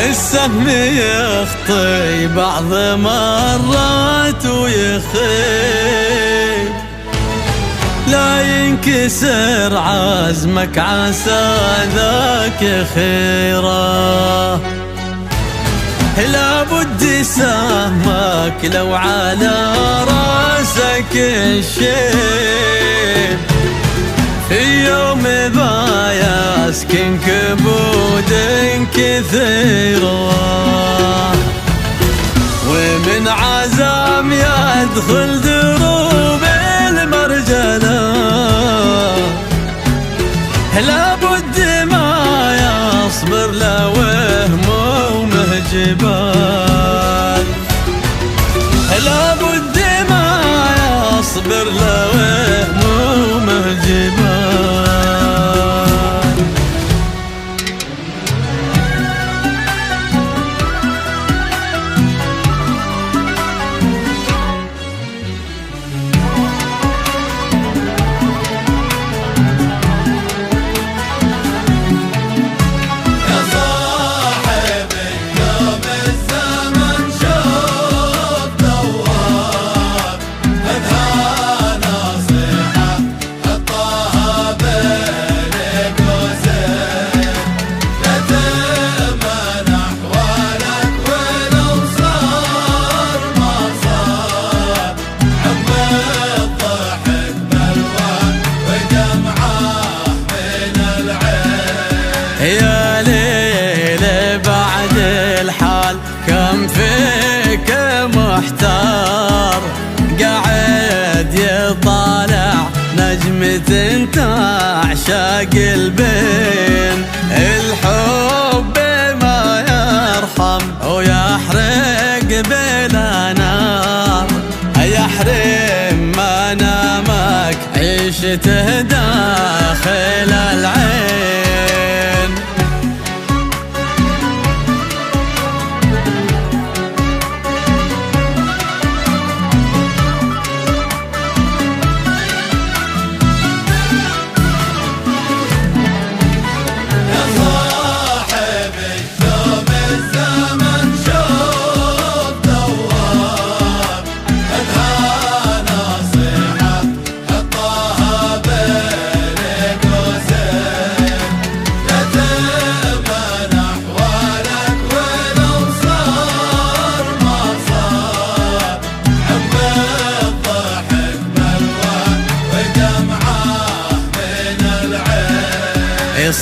السهم يخطي بعض مرات ويخيب، لا ينكسر عزمك عسى ذاك خيره. لابد سهمك لو على راسك الشيب، في يوم ذا يسكن كبود كثيرة، ومن عزام يدخل دروب المرجلة. لابد ما يصبر له وهمومه جبال، لابد ما يصبر له وهمومه جبال. يا ليل بعد الحال كم فيك محتار، قاعد يطالع نجمة تعشق البين. الحب ما يرحم ويحرق بلا نار، يحرم منامك عيشته داخل العين.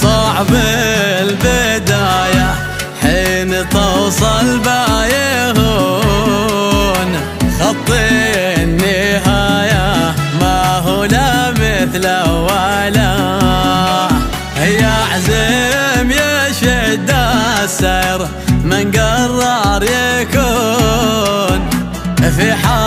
صعب البداية حين توصل بايهون، خط النهاية ما هو لا مثل ولا. يعزم يشد السير من قرار يكون في حال